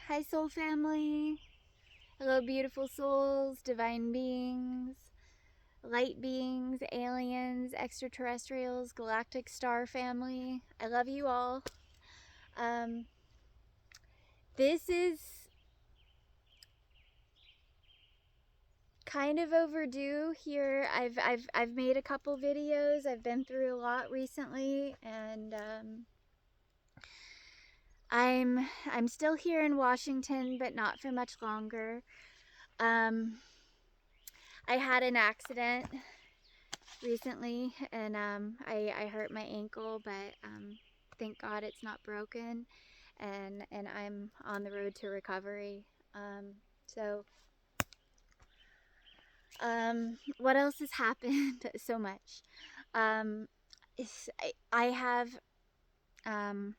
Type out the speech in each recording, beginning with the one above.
Hi, soul family. Hello, beautiful souls, divine beings, light beings, aliens, extraterrestrials, galactic star family. I love you all. Um, this is kind of overdue here. I've made a couple videos. I've been through a lot recently, and I'm still here in Washington, but not for much longer. I had an accident recently, and I hurt my ankle, but thank God it's not broken, and I'm on the road to recovery. So what else has happened? So much. Um, I have um,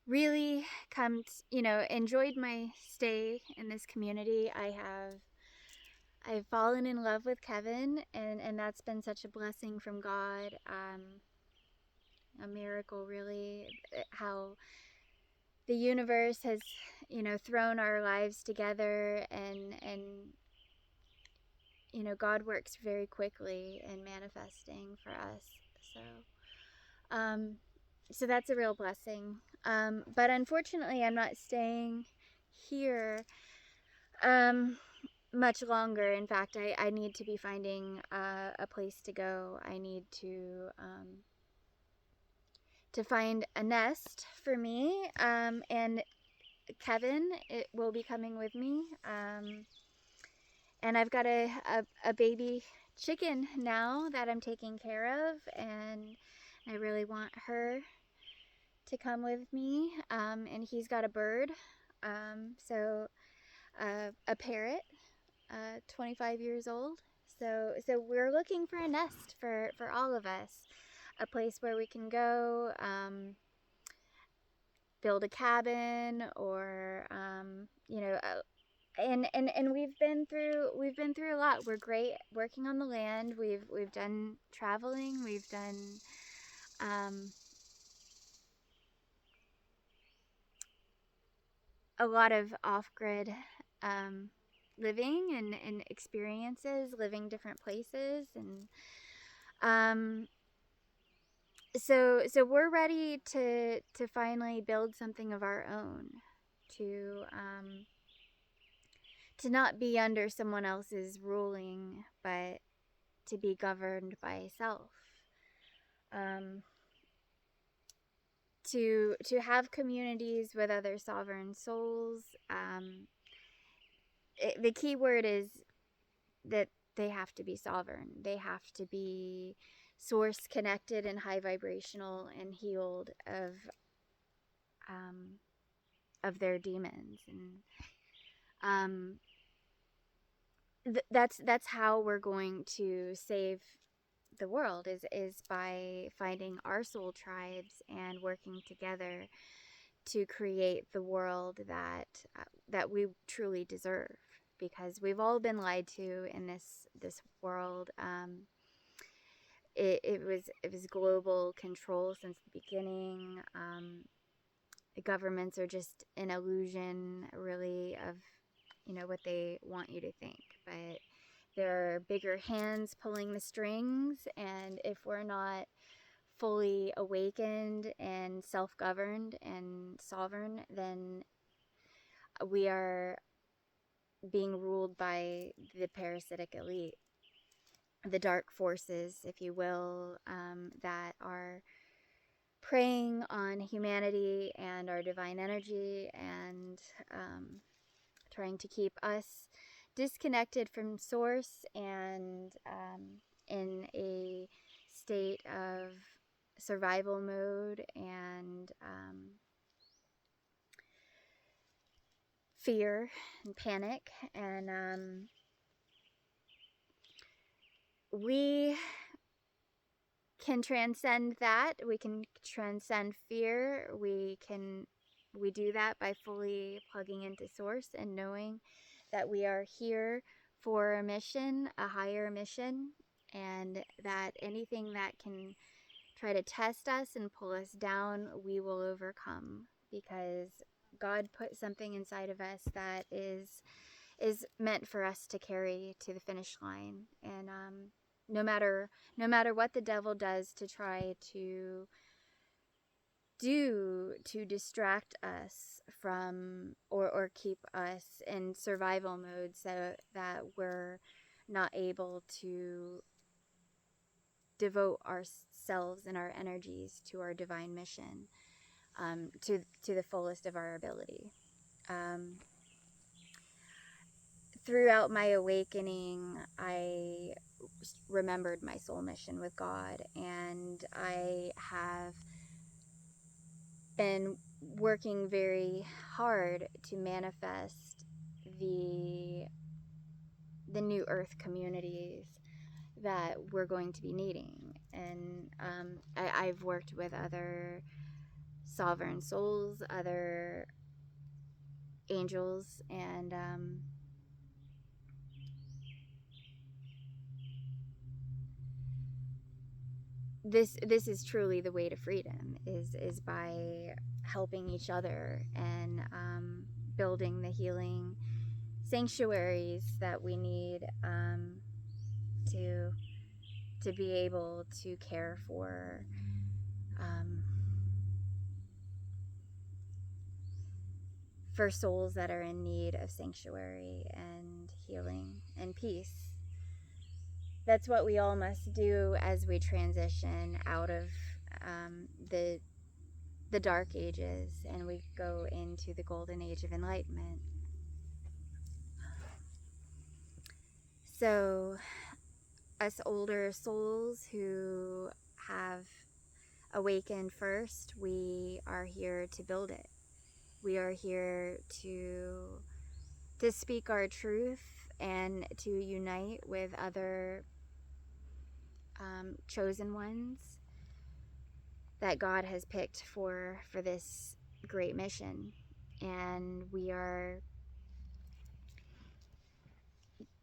really enjoyed my stay in this community. I've fallen in love with Kevin, and that's been such a blessing from God. A miracle, really, how the universe has, thrown our lives together, and God works very quickly in manifesting for us. So, so that's a real blessing. But unfortunately, I'm not staying here much longer. In fact, I need to be finding a place to go. I need to find a nest for me, and Kevin it will be coming with me, and I've got a baby chicken now that I'm taking care of, and I really want her to come with me, and he's got a bird, so a parrot, 25 years old. So we're looking for a nest for all of us, a place where we can go, build a cabin, or and we've been through a lot. We're great working on the land. We've done traveling. We've done a lot of off-grid living and experiences, living different places, and so we're ready to finally build something of our own, to to not be under someone else's ruling, but to be governed by self. To have communities with other sovereign souls. The key word is that they have to be sovereign. They have to be source connected and high vibrational and healed of their demons, and that's how we're going to save the world, is by finding our soul tribes and working together to create the world that we truly deserve, because we've all been lied to in this world. It was global control since the beginning. The governments are just an illusion, really, of what they want you to think, but there are bigger hands pulling the strings, and if we're not fully awakened and self-governed and sovereign, then we are being ruled by the parasitic elite, the dark forces, if you will, that are preying on humanity and our divine energy, and trying to keep us disconnected from source, and in a state of survival mode, and fear and panic. And we can transcend that. We can transcend fear. We do that by fully plugging into source and knowing that we are here for a mission, a higher mission, and that anything that can try to test us and pull us down, we will overcome, because God put something inside of us that is meant for us to carry to the finish line. And no matter what the devil does to try to do to distract us from or keep us in survival mode so that we're not able to devote ourselves and our energies to our divine mission, to the fullest of our ability. Throughout my awakening, I remembered my soul mission with God, and I have been working very hard to manifest the new earth communities that we're going to be needing. And I've worked with other sovereign souls, other angels, and this is truly the way to freedom, is by helping each other and building the healing sanctuaries that we need to be able to care for souls that are in need of sanctuary and healing and peace. That's what we all must do as we transition out of the dark ages and we go into the golden age of enlightenment. So us older souls who have awakened first, we are here to build it. We are here to speak our truth and to unite with other chosen ones that God has picked for this great mission. And we are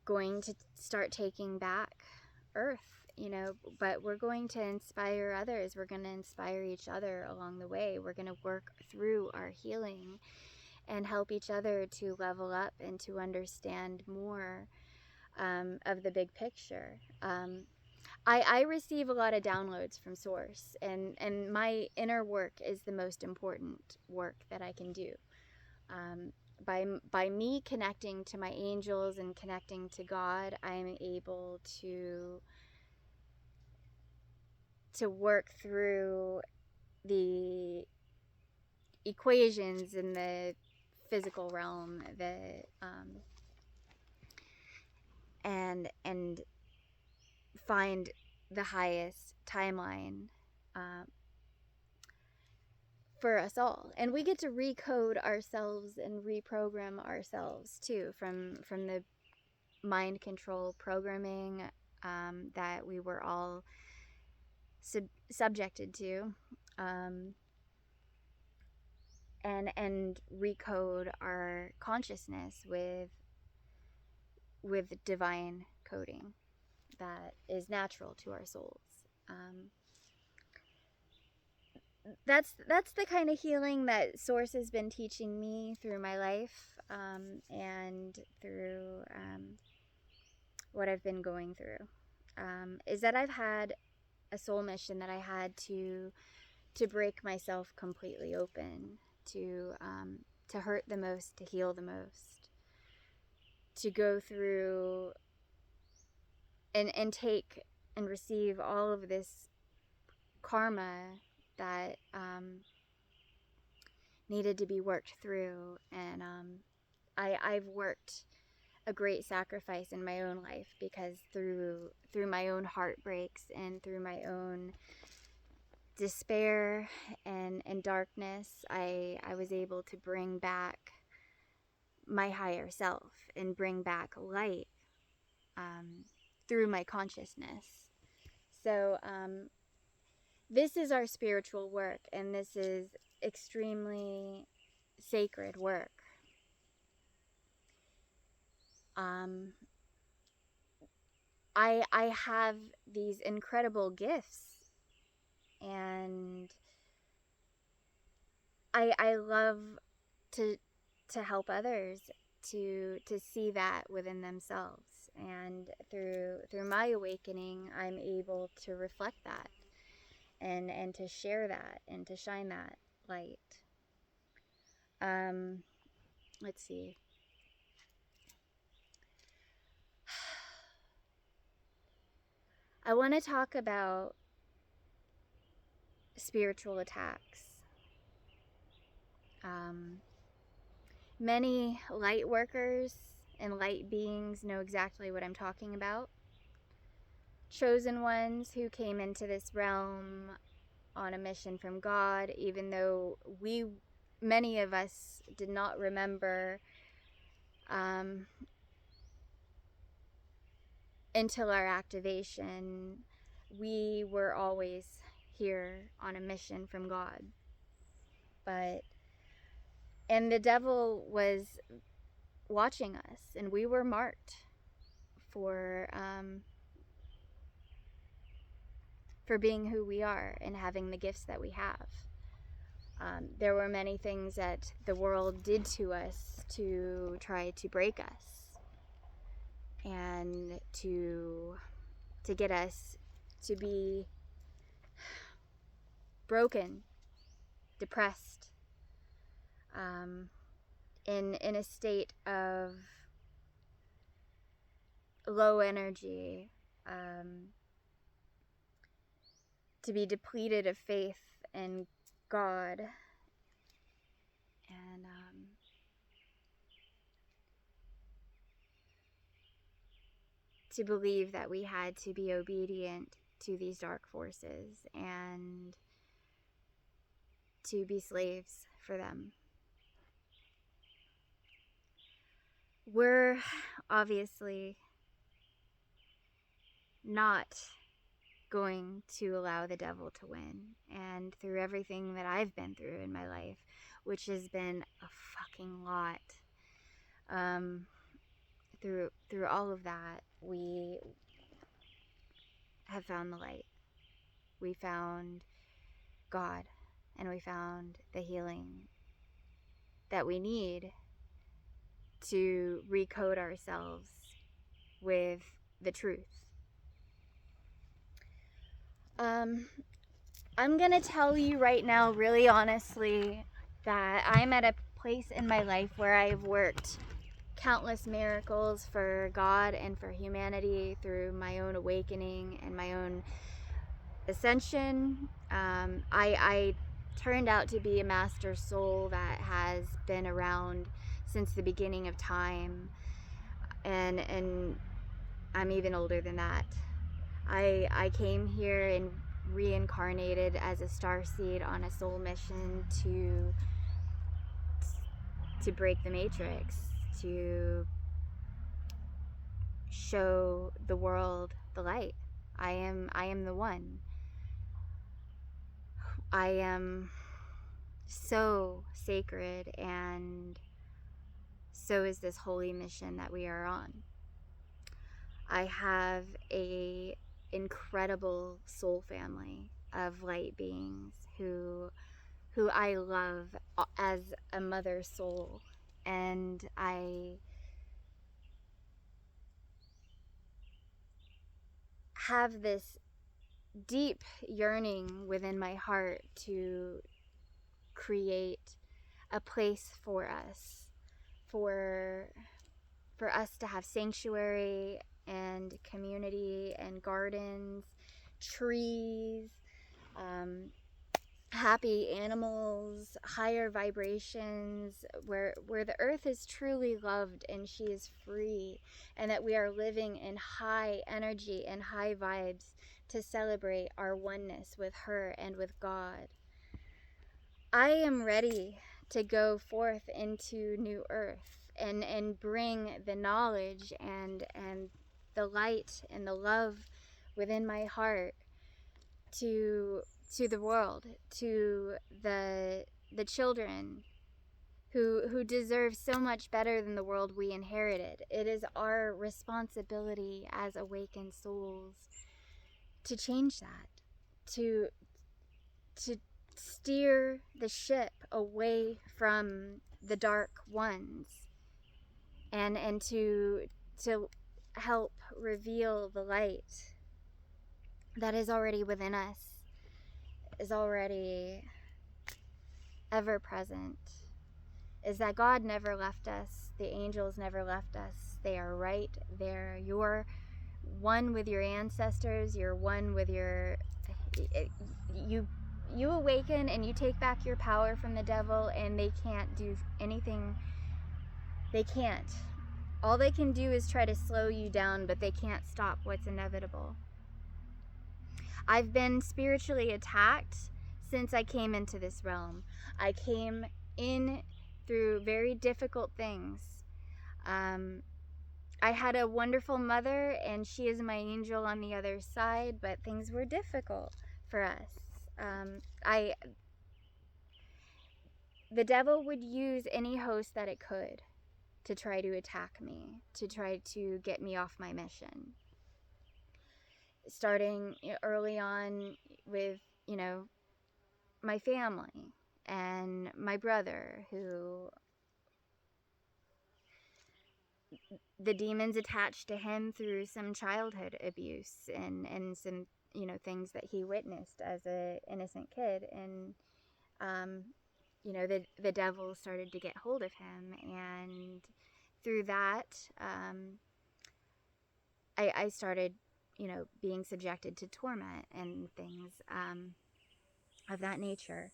going to start taking back Earth, but we're going to inspire others. We're going to inspire each other along the way. We're going to work through our healing and help each other to level up and to understand more of the big picture. I receive a lot of downloads from Source, and my inner work is the most important work that I can do. By me connecting to my angels and connecting to God, I'm able to work through the equations in the physical realm, and find the highest timeline for us all. And we get to recode ourselves and reprogram ourselves too from the mind control programming that we were all subjected to, and recode our consciousness with divine coding that is natural to our souls. That's the kind of healing that Source has been teaching me through my life, and through what I've been going through, is that I've had a soul mission that I had to break myself completely open, to hurt the most, to heal the most, to go through and take and receive all of this karma that needed to be worked through. And I've worked a great sacrifice in my own life, because through my own heartbreaks and through my own despair and darkness, I was able to bring back my higher self and bring back light through my consciousness. So this is our spiritual work, and this is extremely sacred work. I have these incredible gifts, and I love to help others to see that within themselves. And through my awakening, I'm able to reflect that and to share that and to shine that light. Let's see. I want to talk about spiritual attacks. Many light workers and light beings know exactly what I'm talking about. Chosen ones who came into this realm on a mission from God, even though many of us did not remember until our activation, we were always here on a mission from God. And the devil was watching us, and we were marked for being who we are and having the gifts that we have. There were many things that the world did to us to try to break us and to get us to be broken, depressed, in a state of low energy, to be depleted of faith in God, and to believe that we had to be obedient to these dark forces and to be slaves for them. We're obviously not going to allow the devil to win. And through everything that I've been through in my life, which has been a fucking lot, through all of that, we have found the light. We found God, and we found the healing that we need to recode ourselves with the truth. I'm gonna tell you right now, really honestly, that I'm at a place in my life where I've worked countless miracles for God and for humanity through my own awakening and my own ascension. I turned out to be a master soul that has been around since the beginning of time, and I'm even older than that. I came here and reincarnated as a starseed on a soul mission to break the matrix, to show the world the light. I am the one. I am so sacred, and so is this holy mission that we are on. I have a incredible soul family of light beings who I love as a mother soul, and I have this deep yearning within my heart to create a place for us, for us to have sanctuary and community and gardens, trees, happy animals, higher vibrations, where the earth is truly loved and she is free, and that we are living in high energy and high vibes to celebrate our oneness with her and with God. I am ready to go forth into new earth and bring the knowledge and the light and the love within my heart to the world, to the children who deserve so much better than the world we inherited. It is our responsibility as awakened souls to change that, to steer the ship away from the dark ones, and to help reveal the light that is already within us, is already ever present, is that God never left us, the angels never left us. They are right there. You're one with your ancestors, you're one with your, you awaken and you take back your power from the devil, and they can't do anything. They can't. All they can do is try to slow you down, but they can't stop what's inevitable. I've been spiritually attacked since I came into this realm. I came in through very difficult things. I had a wonderful mother, and she is my angel on the other side, but things were difficult for us. The devil would use any host that it could to try to attack me, to try to get me off my mission. Starting early on with, my family and my brother, who the demons attached to him through some childhood abuse and some, things that he witnessed as a innocent kid. And, the devil started to get hold of him. And through that, I started, being subjected to torment and things of that nature.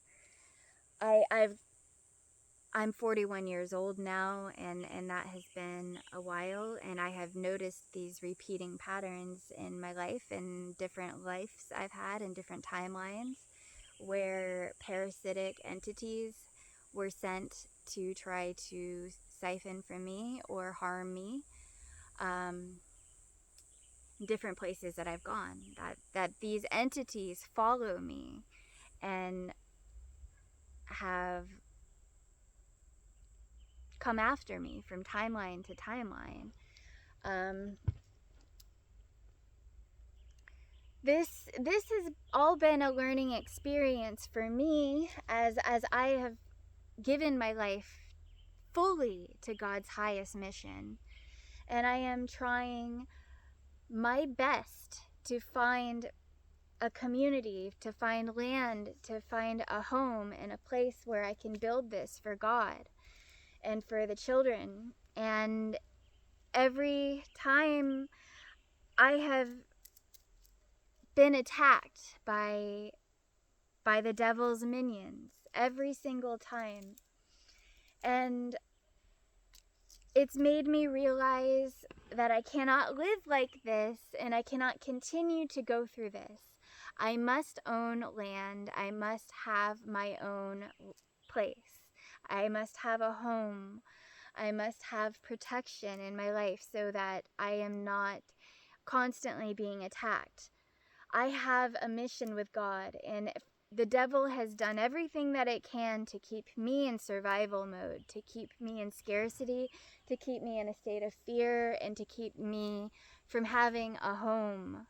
I'm 41 years old now, and that has been a while, and I have noticed these repeating patterns in my life and different lives I've had in different timelines, where parasitic entities were sent to try to siphon from me or harm me. Different places that I've gone, that these entities follow me and have come after me from timeline to timeline. This has all been a learning experience for me as I have given my life fully to God's highest mission, and I am trying my best to find a community, to find land, to find a home and a place where I can build this for God and for the children. And every time I have been attacked by the devil's minions, every single time. And it's made me realize that I cannot live like this, and I cannot continue to go through this. I must own land. I must have my own place. I must have a home. I must have protection in my life so that I am not constantly being attacked. I have a mission with God, and the devil has done everything that it can to keep me in survival mode, to keep me in scarcity, to keep me in a state of fear, and to keep me from having a home.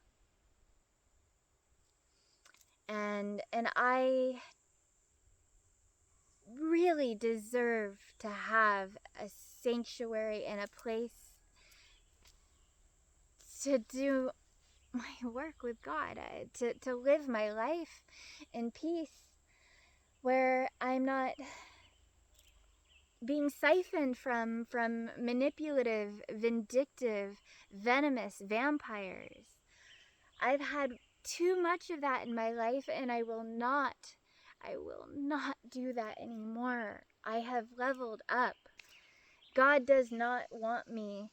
And I really deserve to have a sanctuary and a place to do my work with God, to live my life in peace, where I'm not being siphoned from manipulative, vindictive, venomous vampires. I've had too much of that in my life, and I will not do that anymore. I have leveled up. God does not want me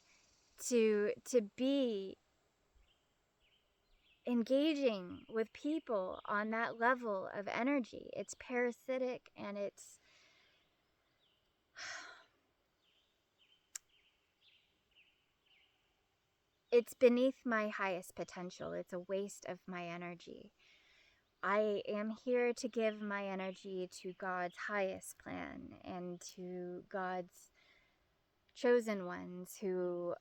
to be engaging with people on that level of energy. It's parasitic, and it's beneath my highest potential. It's a waste of my energy. I am here to give my energy to God's highest plan and to God's chosen ones who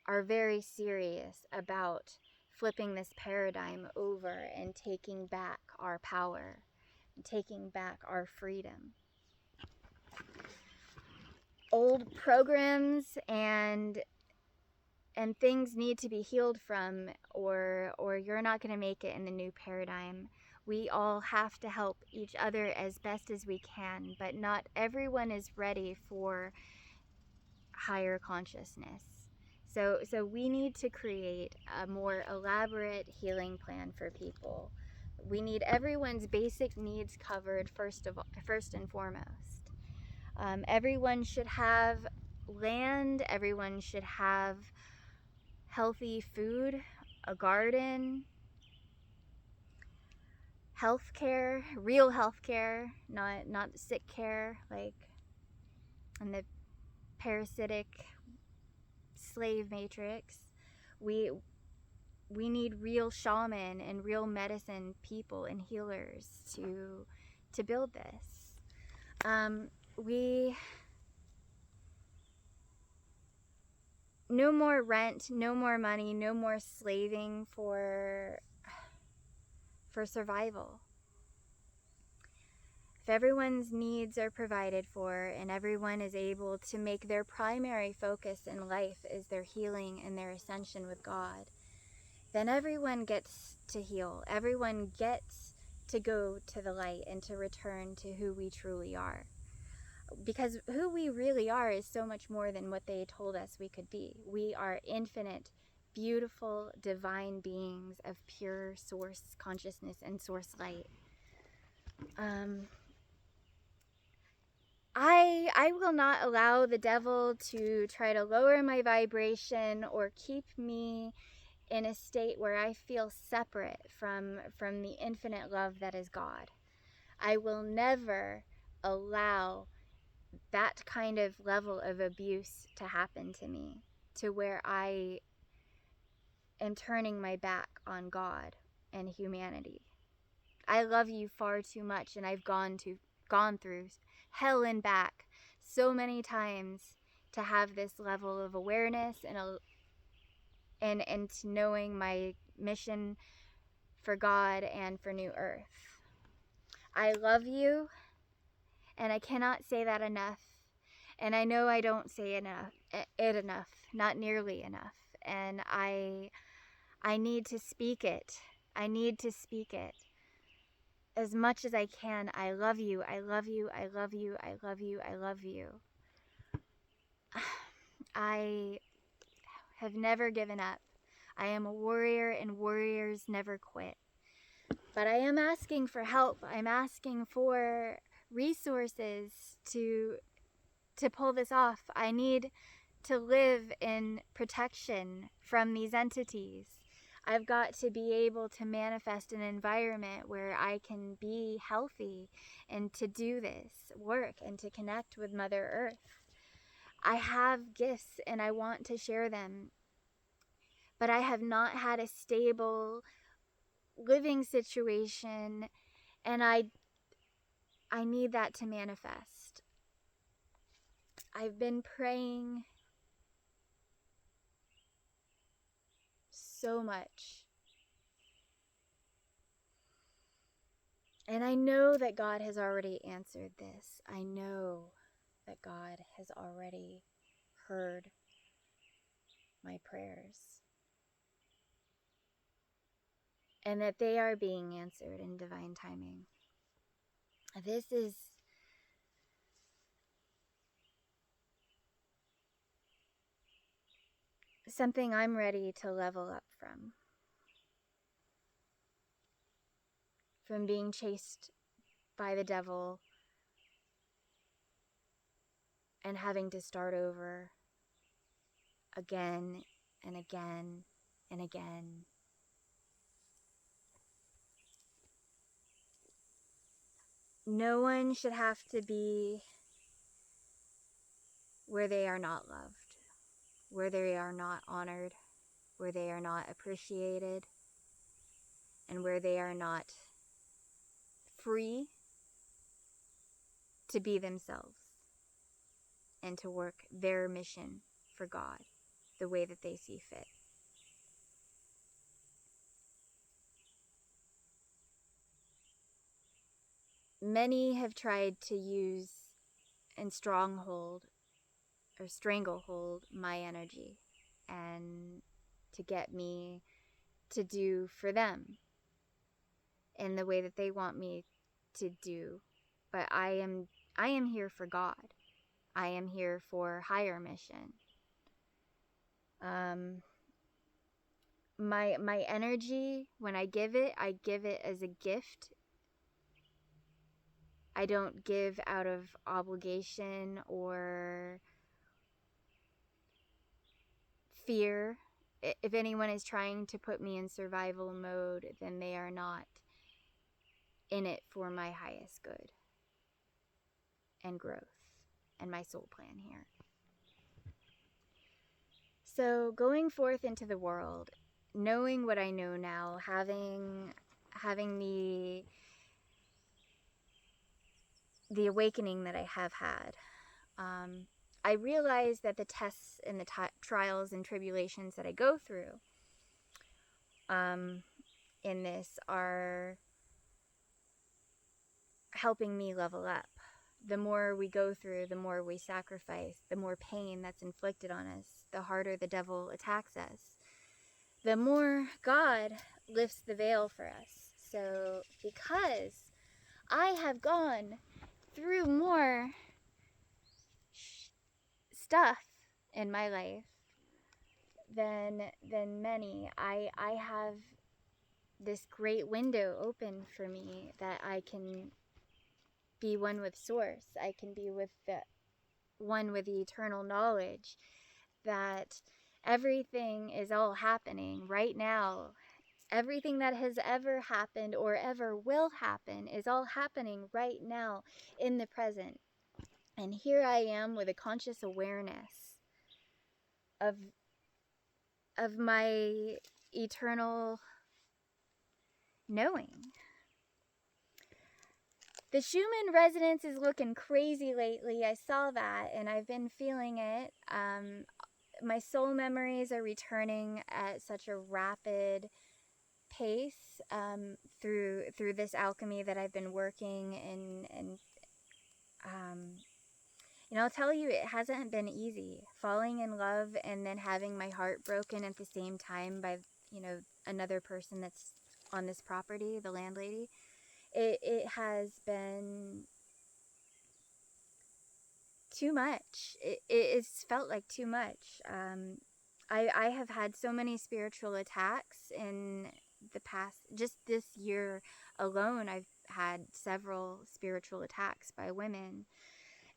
are very serious about flipping this paradigm over and taking back our power taking back our freedom. Old programs and things need to be healed from, or you're not going to make it in the new paradigm. We all have to help each other as best as we can, but not everyone is ready for higher consciousness. So we need to create a more elaborate healing plan for people. We need everyone's basic needs covered first and foremost. Everyone should have land. Everyone should have healthy food, a garden, healthcare, real healthcare, not sick care like in the parasitic slave matrix. We need real shaman and real medicine people and healers to build this. No more rent, no more money, no more slaving for survival. If everyone's needs are provided for and everyone is able to make their primary focus in life is their healing and their ascension with God, then everyone gets to heal. Everyone gets to go to the light and to return to who we truly are. Because who we really are is so much more than what they told us we could be. We are infinite, beautiful, divine beings of pure source consciousness and source light. I will not allow the devil to try to lower my vibration or keep me in a state where I feel separate from the infinite love that is God. I will never allow that kind of level of abuse to happen to me, to where I am turning my back on God and humanity. I love you far too much, and I've gone through hell and back so many times to have this level of awareness and knowing my mission for God and for New Earth. I love you, and I cannot say that enough. And I know I don't say it enough, not nearly enough. And I need to speak it. I need to speak it as much as I can. I love you. I love you. I love you. I love you. I love you. I have never given up. I am a warrior, and warriors never quit. But I am asking for help. I'm asking for resources to pull this off. I need to live in protection from these entities. I've got to be able to manifest an environment where I can be healthy and to do this work and to connect with Mother Earth. I have gifts and I want to share them, but I have not had a stable living situation, and I need that to manifest. I've been praying so much. And I know that God has already answered this. I know that God has already heard my prayers. And that they are being answered in divine timing. This is something I'm ready to level up from. From being chased by the devil and having to start over again and again and again. No one should have to be where they are not loved, where they are not honored, where they are not appreciated, and where they are not free to be themselves and to work their mission for God the way that they see fit. many have tried to use and stranglehold my energy and to get me to do for them in the way that they want me to do. But I am here for God. I am here for higher mission. My energy, when I give it as a gift. I don't give out of obligation or fear. If anyone is trying to put me in survival mode, then they are not in it for my highest good and growth and my soul plan here. So going forth into the world, knowing what I know now, having the awakening that I have had, I realize that the tests and the trials and tribulations that I go through in this are helping me level up. The more we go through, the more we sacrifice, the more pain that's inflicted on us, the harder the devil attacks us, the more God lifts the veil for us. So because I have gone through more stuff in my life than many, I have this great window open for me that I can be one with Source. I can be with one with the eternal knowledge that everything is all happening right now. Everything that has ever happened or ever will happen is all happening right now in the present. And here I am with a conscious awareness of my eternal knowing. The Schumann resonance is looking crazy lately. I saw that and I've been feeling it. My soul memories are returning at such a rapid pace through this alchemy that I've been working in, and I'll tell you, it hasn't been easy. Falling in love and then having my heart broken at the same time by another person that's on this property, the landlady. It has been too much. It's felt like too much. I have had so many spiritual attacks in the past, just this year alone. I've had several spiritual attacks by women.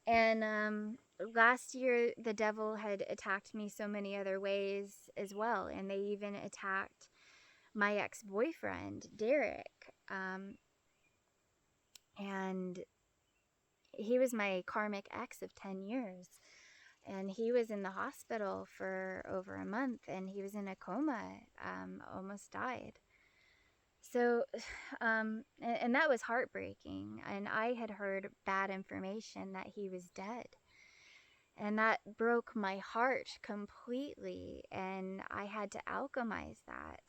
And last year, the devil had attacked me so many other ways as well. And they even attacked my ex-boyfriend, Derek. And he was my karmic ex of 10 years. And he was in the hospital for over a month, and he was in a coma, almost died. So, and that was heartbreaking. And I had heard bad information that he was dead. And that broke my heart completely, and I had to alchemize that.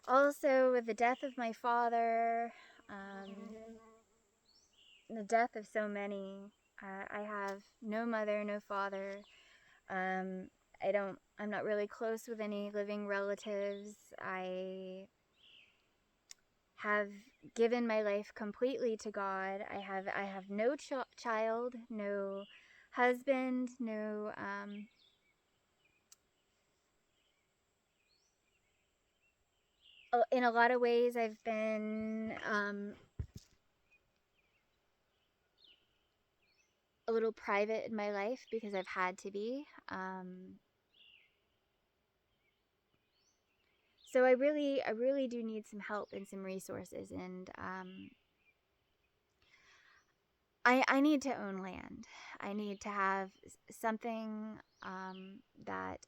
Also, with the death of my father, the death of so many, I have no mother, no father. I'm not really close with any living relatives. I have given my life completely to God. I have no child, no husband, no in a lot of ways I've been a little private in my life because I've had to be. So I really do need some help and some resources, and I need to own land. I need to have something that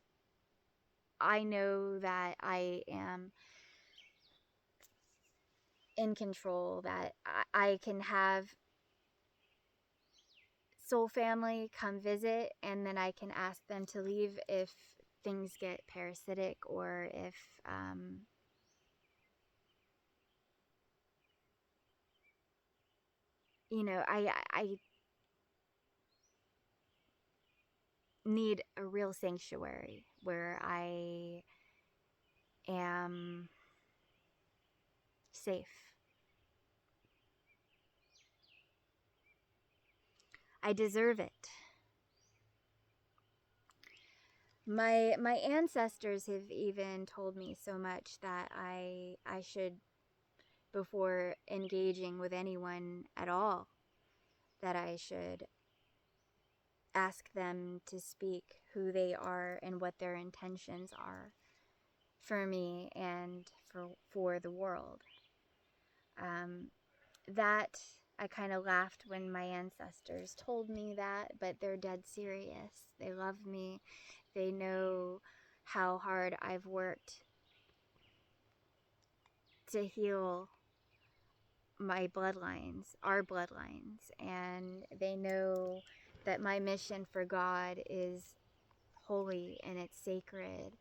I know that I am in control, that I can have soul family come visit, and then I can ask them to leave if things get parasitic, or if I need a real sanctuary where I am safe. I deserve it. My ancestors have even told me so much that I should, before engaging with anyone at all, that I should ask them to speak who they are and what their intentions are for me and for the world. That I kind of laughed when my ancestors told me that, but they're dead serious. They love me. They know how hard I've worked to heal my bloodlines, our bloodlines, and they know that my mission for God is holy and it's sacred,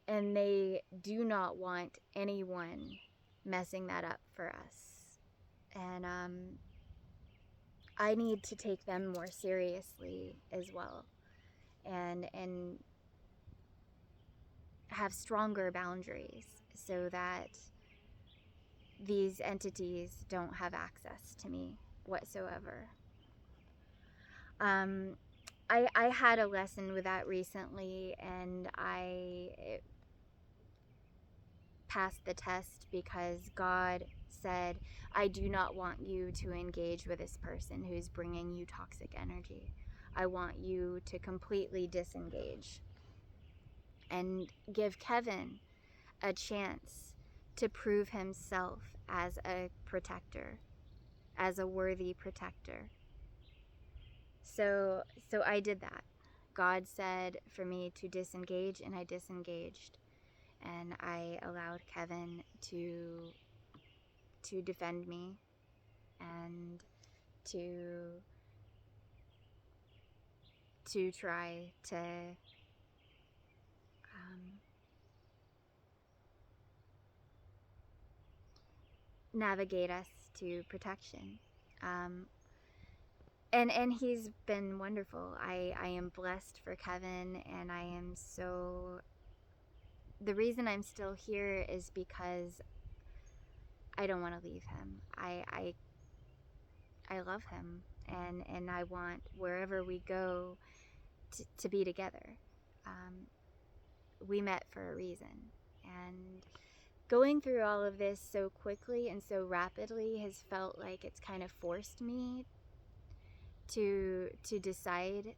and they do not want anyone messing that up for us. And I need to take them more seriously as well, and have stronger boundaries so that these entities don't have access to me whatsoever. I had a lesson with that recently, and I passed the test because God said, I do not want you to engage with this person who's bringing you toxic energy. I want you to completely disengage and give Kevin a chance to prove himself as a protector, as a worthy protector. So I did that. God said for me to disengage, and I disengaged. And I allowed Kevin to defend me and to try to navigate us to protection. And he's been wonderful. I am blessed for Kevin, and I am so... The reason I'm still here is because I don't want to leave him. I love him, and I want wherever we go to be together. We met for a reason, and going through all of this so quickly and so rapidly has felt like it's kind of forced me to decide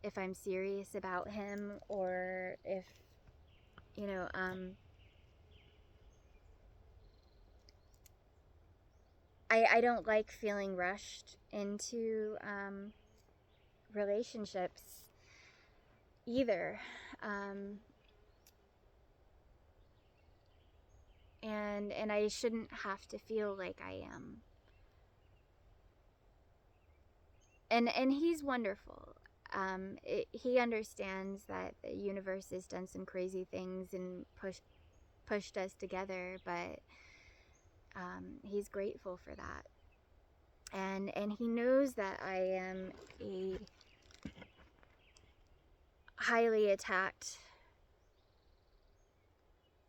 if I'm serious about him, or if, I don't like feeling rushed into relationships either. And I shouldn't have to feel like I am. And he's wonderful. He understands that the universe has done some crazy things and pushed us together, but he's grateful for that. And he knows that I am a highly attacked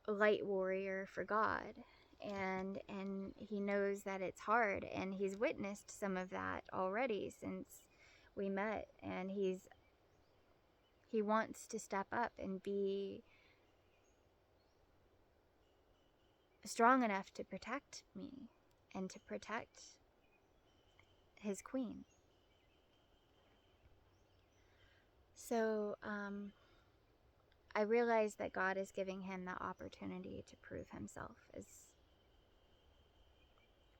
light warrior for God, and he knows that it's hard, and he's witnessed some of that already since we met, and he wants to step up and be strong enough to protect me and to protect his queen. So I realize that God is giving him the opportunity to prove himself as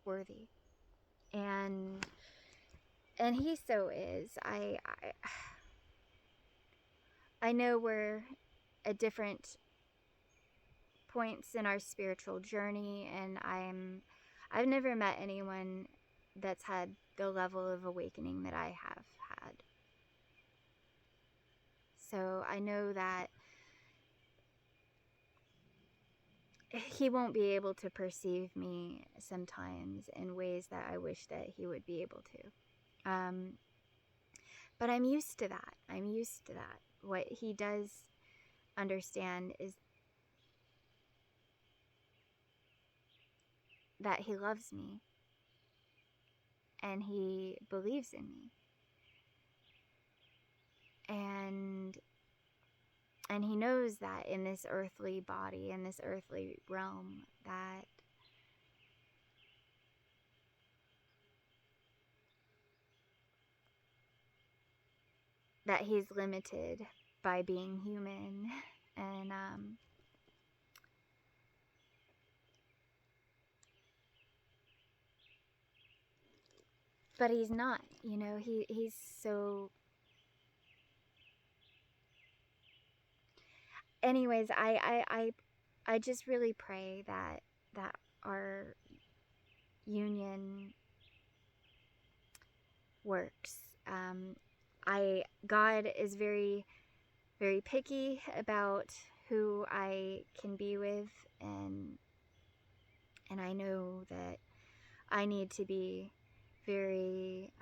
worthy, and he so is. I know we're at different points in our spiritual journey, and I've never met anyone that's had the level of awakening that I have had. So I know that he won't be able to perceive me sometimes in ways that I wish that he would be able to. But I'm used to that. I'm used to that. What he does understand is that he loves me and he believes in me. And he knows that in this earthly body, in this earthly realm, that he's limited by being human. And but he's not, he's so. Anyways, I just really pray that our union works. God is very, very picky about who I can be with, and I know that I need to be very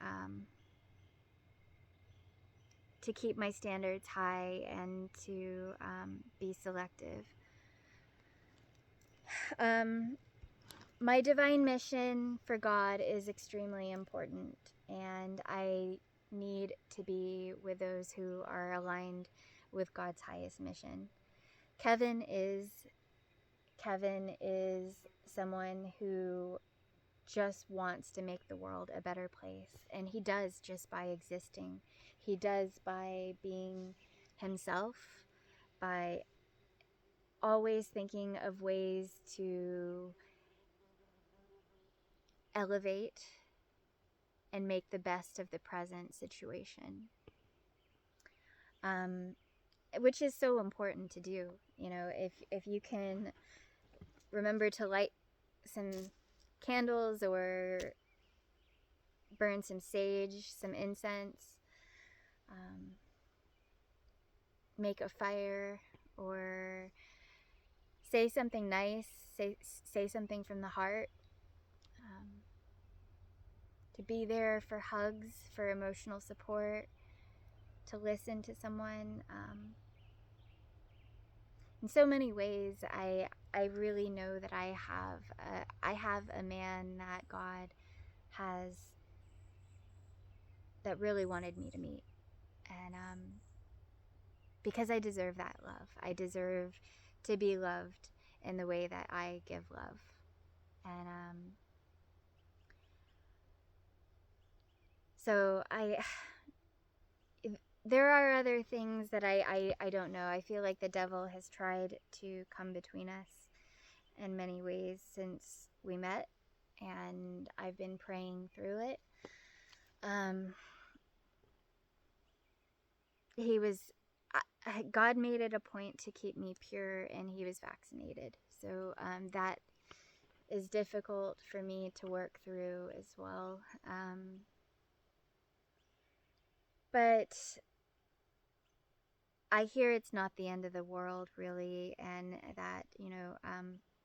to keep my standards high and to be selective. My divine mission for God is extremely important, and I need to be with those who are aligned with God's highest mission. Kevin is someone who just wants to make the world a better place, and he does just by existing. He does by being himself, by always thinking of ways to elevate and make the best of the present situation, which is so important to do. If you can remember to light some candles or burn some sage, some incense, make a fire, or say something nice, say something from the heart, to be there for hugs, for emotional support, to listen to someone. In so many ways, I really know that I have a man that God has, that really wanted me to meet, and because I deserve that love. I deserve to be loved in the way that I give love, and so there are other things that I don't know. I feel like the devil has tried to come between us in many ways since we met, and I've been praying through it. God made it a point to keep me pure, and he was vaccinated. So that is difficult for me to work through as well. But I hear it's not the end of the world, really, and that,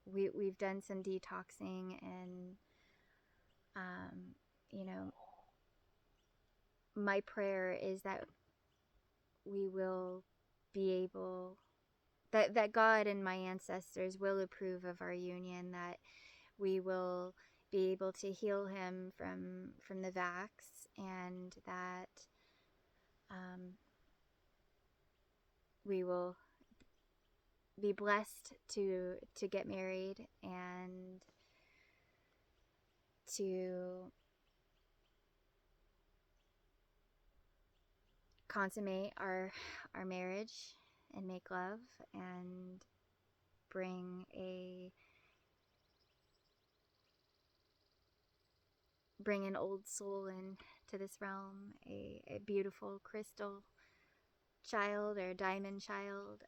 we've done some detoxing, and, my prayer is that we will be able, that God and my ancestors will approve of our union, that we will be able to heal him from the vax, and that we will be blessed to get married and to consummate our marriage and make love and bring an old soul into this realm, a beautiful crystal child or diamond child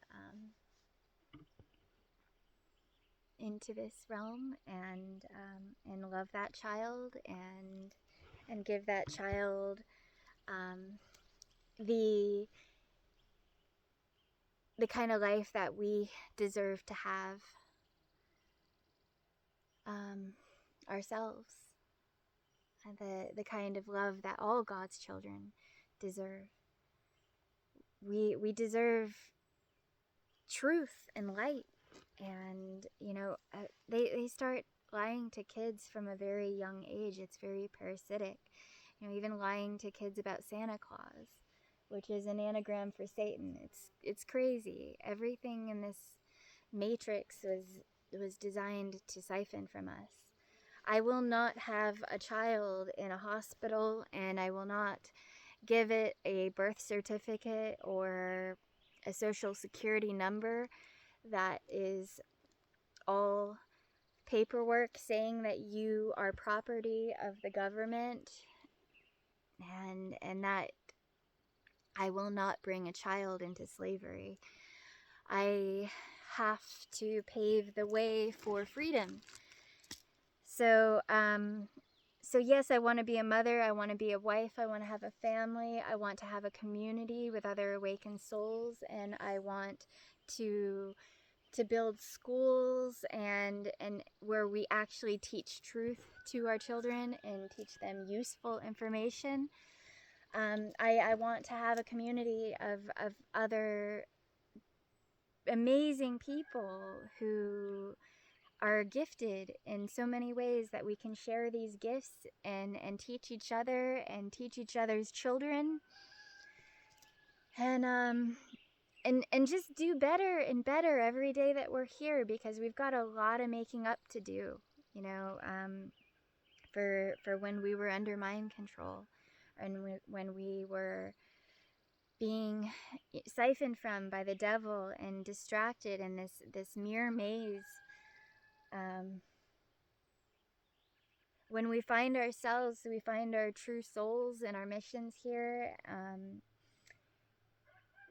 into this realm, and love that child, and give that child the kind of life that we deserve to have, ourselves, and the kind of love that all God's children deserve. We deserve truth and light, and they start lying to kids from a very young age. It's very parasitic. Even lying to kids about Santa Claus, which is an anagram for Satan. It's crazy. Everything in this matrix was designed to siphon from us. I will not have a child in a hospital, and I will not give it a birth certificate or a social security number that is all paperwork saying that you are property of the government, and that I will not bring a child into slavery. I have to pave the way for freedom. So yes, I want to be a mother. I want to be a wife. I want to have a family. I want to have a community with other awakened souls, and I want to build schools and where we actually teach truth to our children and teach them useful information. I want to have a community of other amazing people who are gifted in so many ways, that we can share these gifts and teach each other and teach each other's children, and just do better and better every day that we're here, because we've got a lot of making up to do, for when we were under mind control, and when we were being siphoned from by the devil and distracted in this mere maze. When we find ourselves, we find our true souls and our missions here.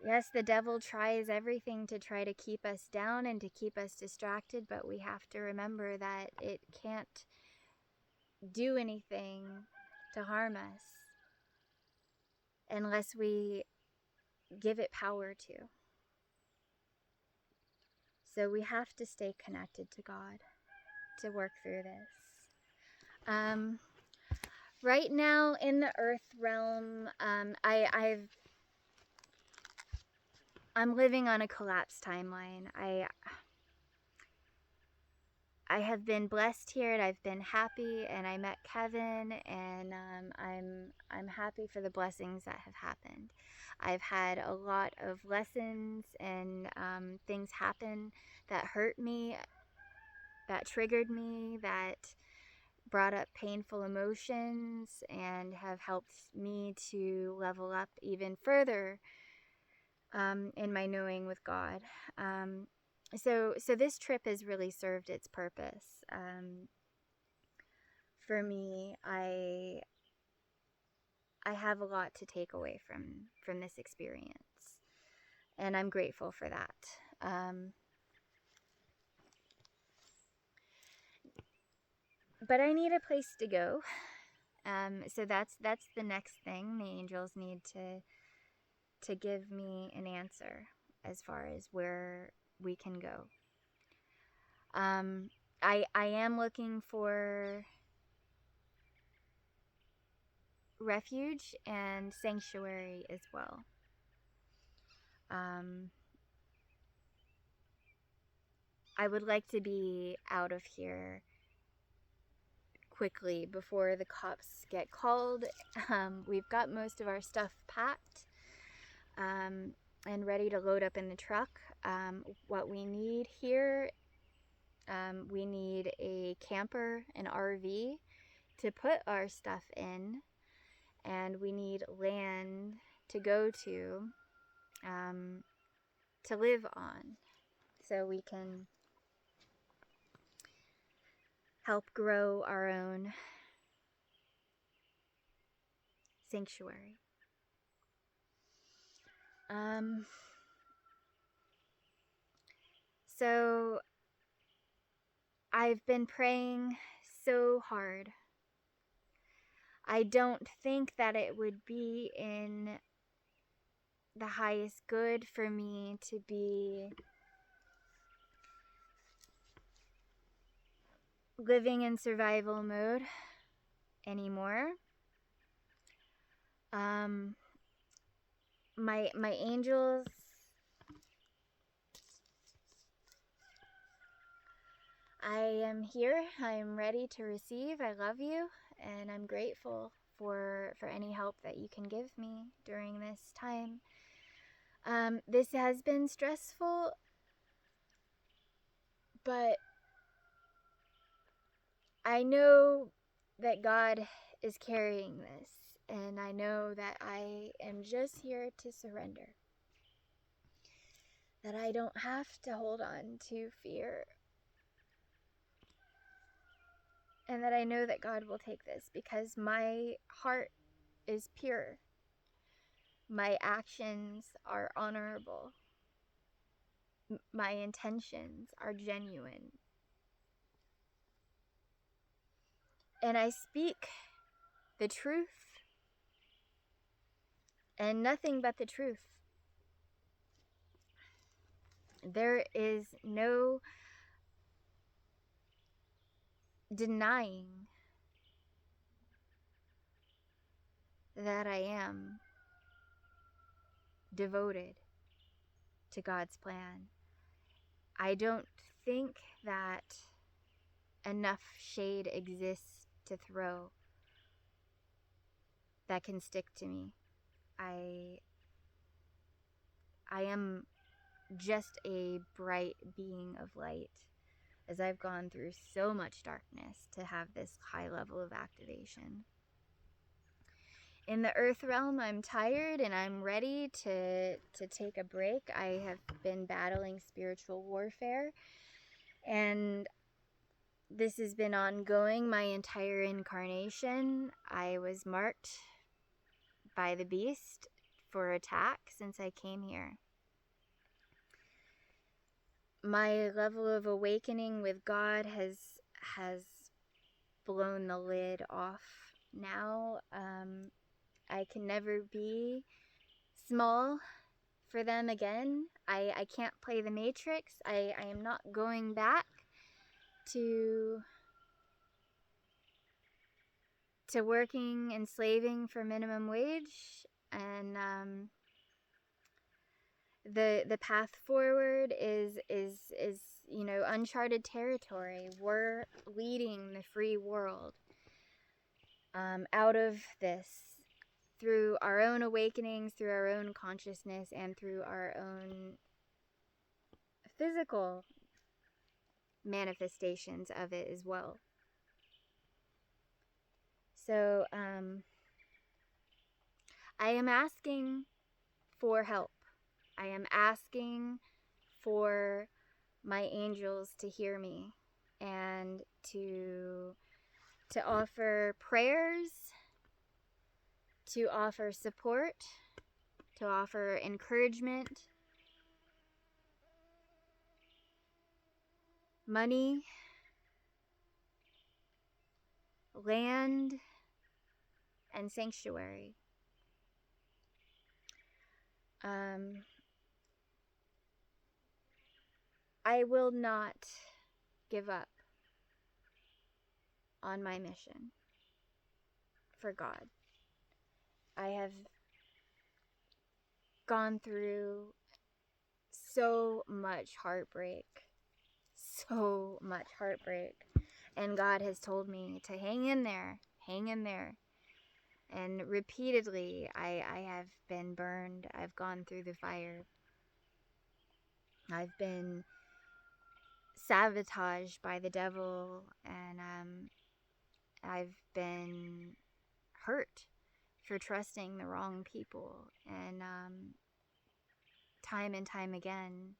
Yes, the devil tries everything to try to keep us down and to keep us distracted, but we have to remember that it can't do anything to harm us unless we give it power to. So we have to stay connected to God to work through this. Right now in the earth realm, I'm living on a collapsed timeline. I have been blessed here, and I've been happy, and I met Kevin, and I'm happy for the blessings that have happened. I've had a lot of lessons and things happen that hurt me, that triggered me, that brought up painful emotions, and have helped me to level up even further in my knowing with God. So this trip has really served its purpose. For me, I have a lot to take away from this experience, and I'm grateful for that. But I need a place to go. So that's the next thing. The angels need to give me an answer as far as where we can go. I am looking for refuge and sanctuary as well. I would like to be out of here quickly before the cops get called. We've got most of our stuff packed and ready to load up in the truck. What we need here, we need a camper, an RV to put our stuff in, and we need land to go to live on, so we can help grow our own sanctuary. So I've been praying so hard. I don't think that it would be in the highest good for me to be living in survival mode anymore. My angels, I am here. I am ready to receive. I love you, and I'm grateful for any help that you can give me during this time. This has been stressful, but I know that God is carrying this, and I know that I am just here to surrender. That I don't have to hold on to fear. And that I know that God will take this because my heart is pure. My actions are honorable. My intentions are genuine. And I speak the truth and nothing but the truth. There is no denying that I am devoted to God's plan. I don't think that enough shade exists to throw that can stick to me. I am just a bright being of light, as I've gone through so much darkness to have this high level of activation. In the earth realm, I'm tired and I'm ready to take a break. I have been battling spiritual warfare, and this has been ongoing my entire incarnation. I was marked by the beast for attack since I came here. My level of awakening with God has blown the lid off now. I can never be small for them again. I can't play the Matrix. I am not going back to working and slaving for minimum wage. And the path forward is uncharted territory. We're leading the free world out of this through our own awakenings, through our own consciousness, and through our own physical manifestations of it as well. So I am asking for help. I am asking for my angels to hear me and to offer prayers, to offer support, to offer encouragement, money, land, and sanctuary. I will not give up on my mission for God. I have gone through so much heartbreak, and God has told me to hang in there. And repeatedly, I have been burned. I've gone through the fire. I've been sabotaged by the devil, and I've been hurt for trusting the wrong people, and time and time again.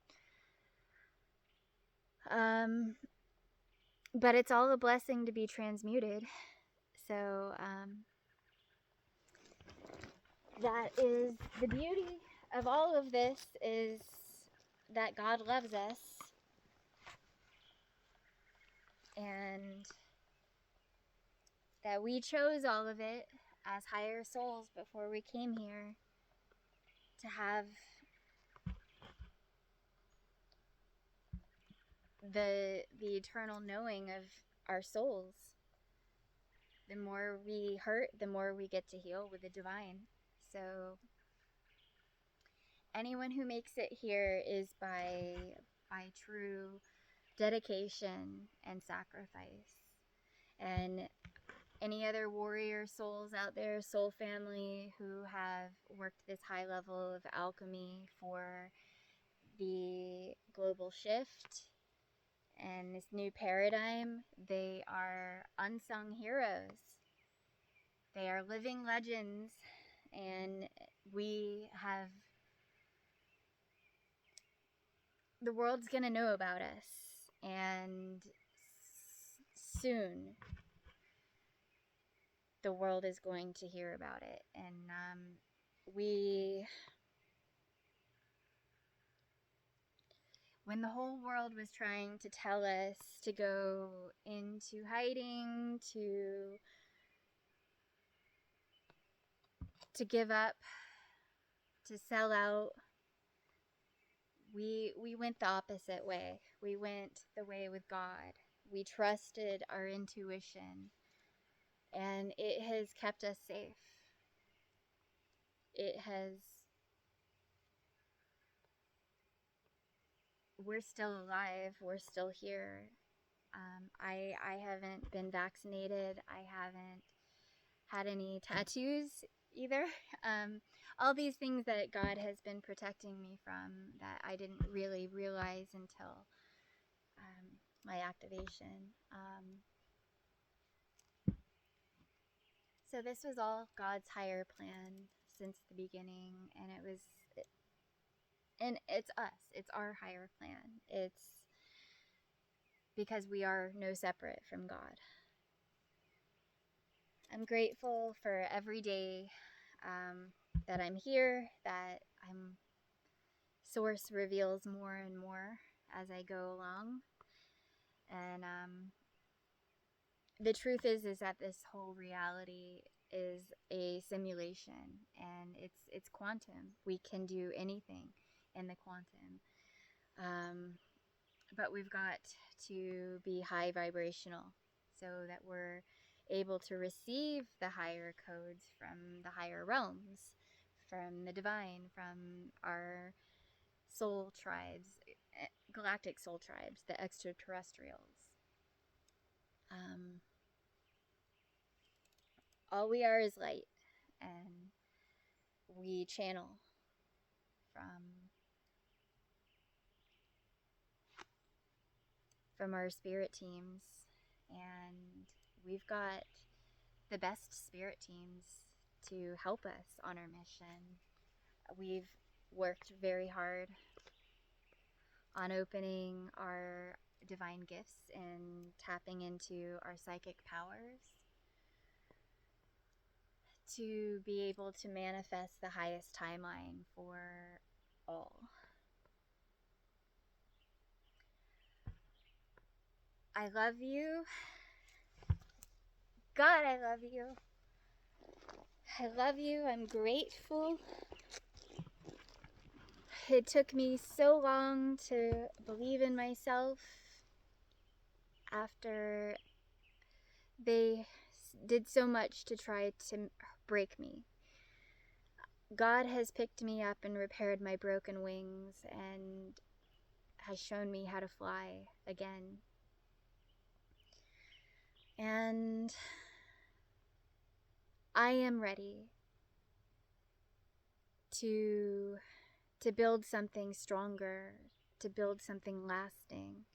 But it's all a blessing to be transmuted. So that is the beauty of all of this, is that God loves us, and that we chose all of it as higher souls before we came here to have the eternal knowing our souls. The more we hurt, the more we get to heal with the divine. So anyone who makes it here is by true dedication and sacrifice. And any other warrior souls out there, soul family, who have worked this high level of alchemy for the global shift and this new paradigm, they are unsung heroes. They are living legends, and the world's gonna know about us, and soon the world is going to hear about it. And when the whole world was trying to tell us to go into hiding, to give up, to sell out, we went the opposite way. We went the way with God. We trusted our intuition, and it has kept us safe. We're still alive. We're still here. I haven't been vaccinated. I haven't had any tattoos either. All these things that God has been protecting me from that I didn't really realize until my activation. So this was all God's higher plan since the beginning, and it's us. It's our higher plan. It's because we are no separate from God. I'm grateful for every day that I'm here, that Source reveals more and more as I go along. And the truth is that this whole reality is a simulation, and it's quantum. We can do anything in the quantum. But we've got to be high vibrational so that we're able to receive the higher codes from the higher realms, from the divine, from our soul tribes, galactic soul tribes, the extraterrestrials. All we are is light, and we channel from our spirit teams, and we've got the best spirit teams to help us on our mission. We've worked very hard on opening our divine gifts and tapping into our psychic powers to be able to manifest the highest timeline for all. I love you. God, I love you. I love you. I'm grateful. It took me so long to believe in myself after they did so much to try to break me. God has picked me up and repaired my broken wings and has shown me how to fly again. And I am ready to build something stronger, to build something lasting.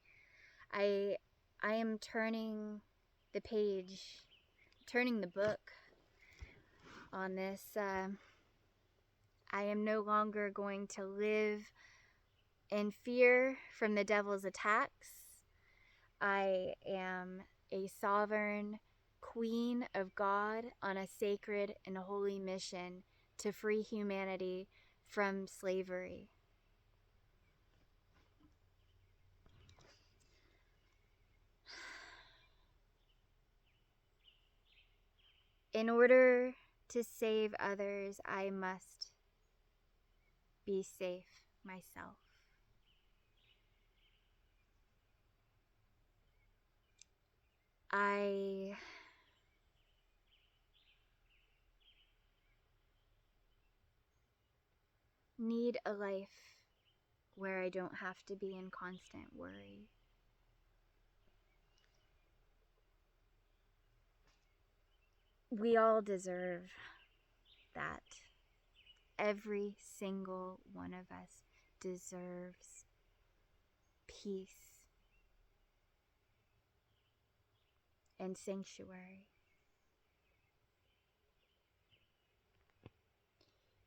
I am turning the page, turning the book on this. I am no longer going to live in fear from the devil's attacks. I am a sovereign queen of God on a sacred and holy mission to free humanity from slavery. In order to save others, I must be safe myself. I need a life where I don't have to be in constant worry. We all deserve that. Every single one of us deserves peace and sanctuary.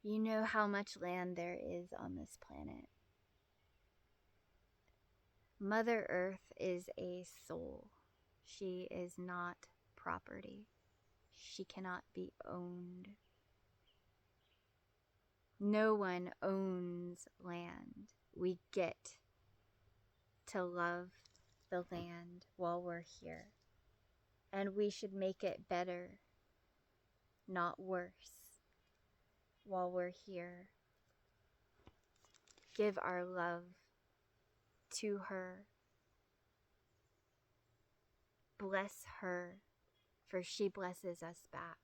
You know how much land there is on this planet. Mother Earth is a soul. She is not property. She cannot be owned. No one owns land. We get to love the land while we're here. And we should make it better, not worse, while we're here. Give our love to her. Bless her, for she blesses us back.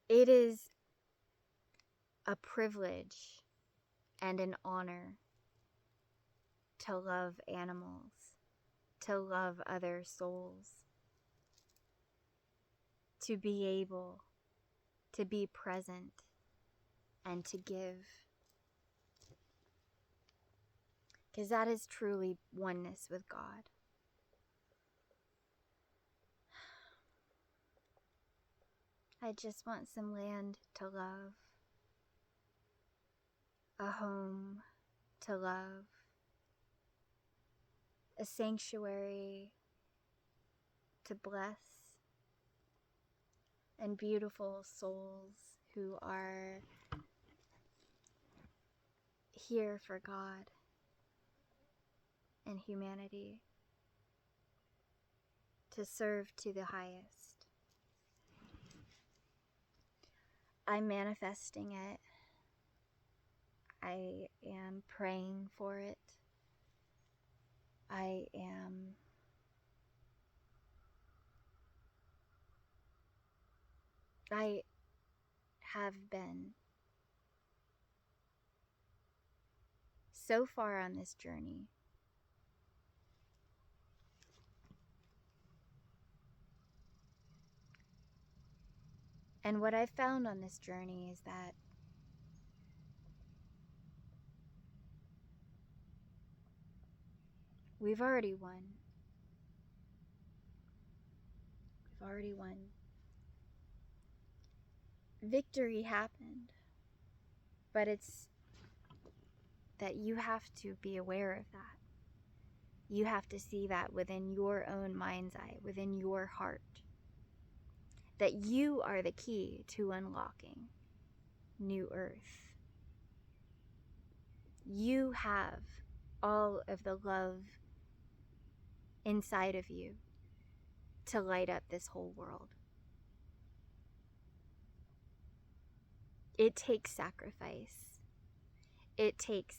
It is a privilege and an honor to love animals, to love other souls, to be able to be present and to give. Because that is truly oneness with God. I just want some land to love, a home to love, a sanctuary to bless, and beautiful souls who are here for God and humanity, to serve to the highest. I'm manifesting it. I am praying for it. I have been so far on this journey. And what I've found on this journey is that we've already won. We've already won. Victory happened. But it's that you have to be aware of that. You have to see that within your own mind's eye, within your heart. That you are the key to unlocking New Earth. You have all of the love inside of you to light up this whole world. It takes sacrifice. It takes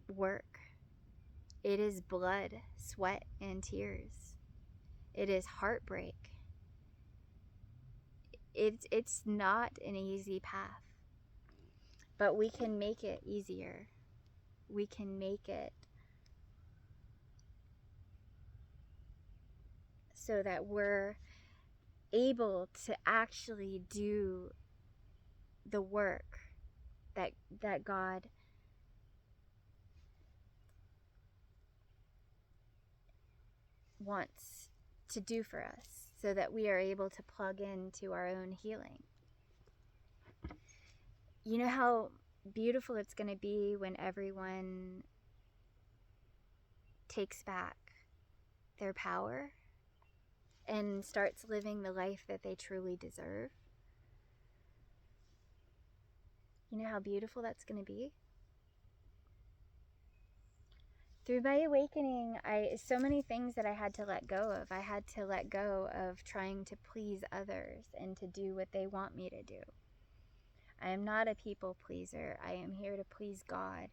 work. It is blood, sweat, and tears. It is heartbreak. It's not an easy path, but we can make it easier. We can make it so that we're able to actually do the work that God wants to do for us, so that we are able to plug into our own healing. You know how beautiful it's going to be when everyone takes back their power and starts living the life that they truly deserve? You know how beautiful that's going to be? Through my awakening, so many things that I had to let go of. I had to let go of trying to please others and to do what they want me to do. I am not a people pleaser. I am here to please God.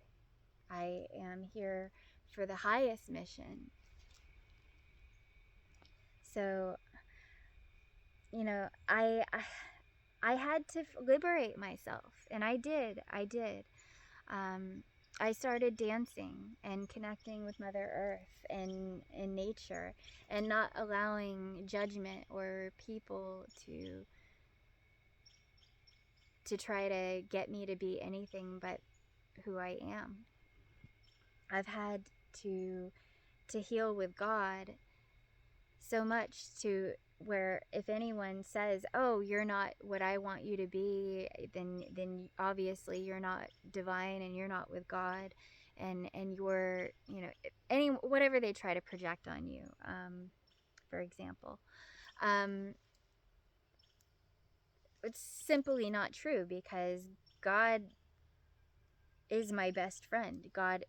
I am here for the highest mission. So, you know, I had to liberate myself, and I did. Um, I started dancing and connecting with Mother Earth and nature, and not allowing judgment or people to try to get me to be anything but who I am. I've had to heal with God so much to where if anyone says, "Oh, you're not what I want you to be," then obviously you're not divine and you're not with God, and you're, you know, any whatever they try to project on you, for example, um, it's simply not true, because God is my best friend. God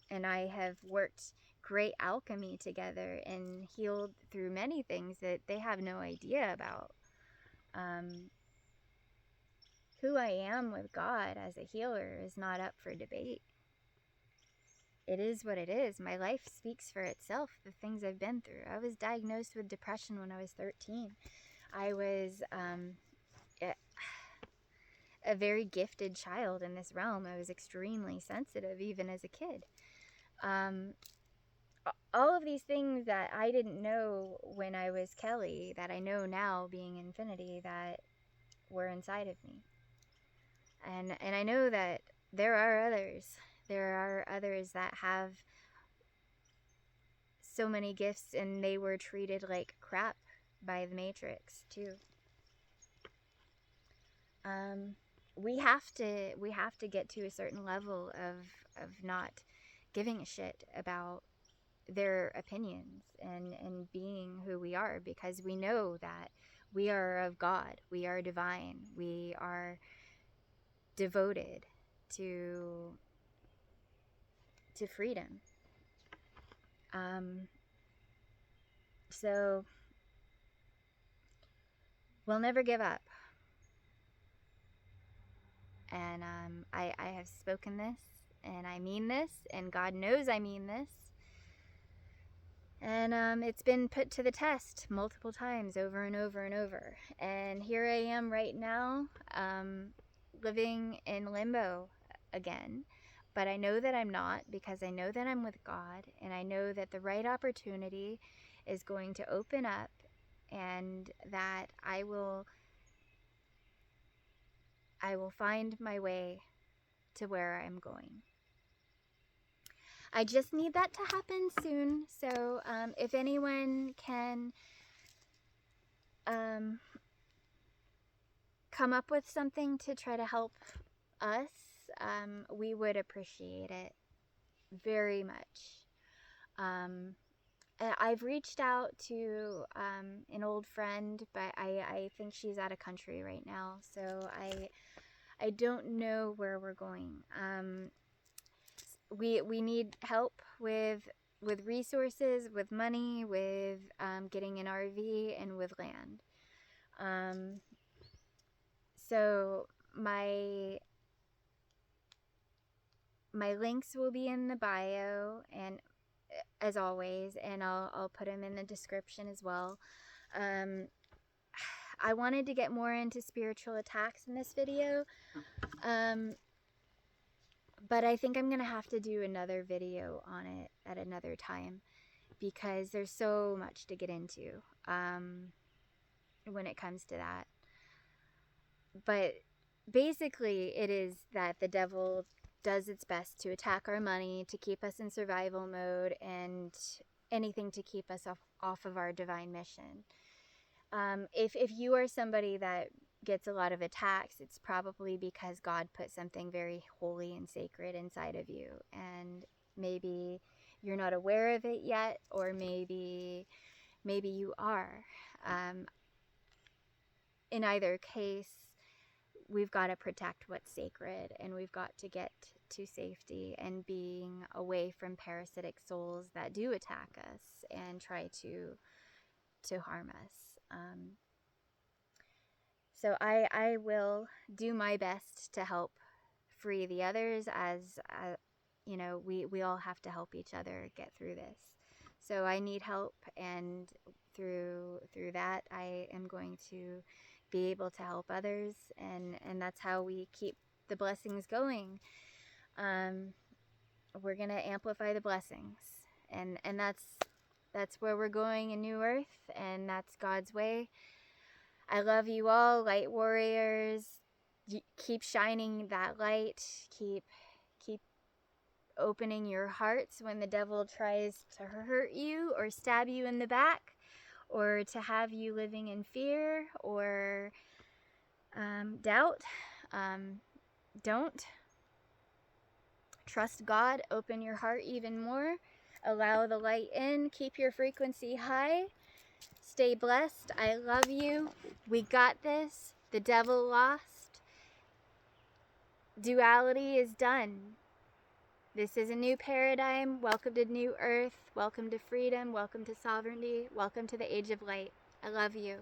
and I have worked great alchemy together and healed through many things that they have no idea about. Who I am with God as a healer is not up for debate. It is what it is. My life speaks for itself, the things I've been through. I was diagnosed with depression when I was 13. I was a very gifted child in this realm. I was extremely sensitive, even as a kid. All of these things that I didn't know when I was Kelly, that I know now being Infinity, that were inside of me. And I know that there are others. There are others that have so many gifts, and they were treated like crap by the Matrix too. We have to get to a certain level of not giving a shit about their opinions and being who we are, because we know that we are of God, we are divine, we are devoted to freedom. So we'll never give up. And I have spoken this, and I mean this, and God knows I mean this. And it's been put to the test multiple times, over and over and over. And here I am right now, living in limbo again. But I know that I'm not, because I know that I'm with God, and I know that the right opportunity is going to open up, and that I will find my way to where I'm going. I just need that to happen soon. So if anyone can come up with something to try to help us, we would appreciate it very much. I've reached out to an old friend, but I think she's out of country right now, so I don't know where we're going. We need help with resources, with money, with getting an RV, and with land. So my links will be in the bio, and as always, and I'll put them in the description as well. I wanted to get more into spiritual attacks in this video, but I think I'm gonna have to do another video on it at another time, because there's so much to get into when it comes to that. But basically, it is that the devil does its best to attack our money, to keep us in survival mode, and anything to keep us off of our divine mission. If you are somebody that gets a lot of attacks, it's probably because God put something very holy and sacred inside of you, and maybe you're not aware of it yet, or maybe you are. In either case, we've got to protect what's sacred, and we've got to get to safety and being away from parasitic souls that do attack us and try to harm us. So I will do my best to help free the others as you know, we all have to help each other get through this. So I need help, and through that, I am going to be able to help others, and that's how we keep the blessings going. We're gonna amplify the blessings, and that's where we're going in New Earth, and that's God's way. I love you all, light warriors. Keep shining that light. Keep opening your hearts when the devil tries to hurt you or stab you in the back, or to have you living in fear or doubt. Don't. Trust God. Open your heart even more. Allow the light in. Keep your frequency high. Stay blessed. I love you. We got this. The devil lost. Duality is done. This is a new paradigm. Welcome to New Earth. Welcome to freedom. Welcome to sovereignty. Welcome to the age of light. I love you.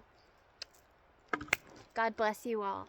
God bless you all.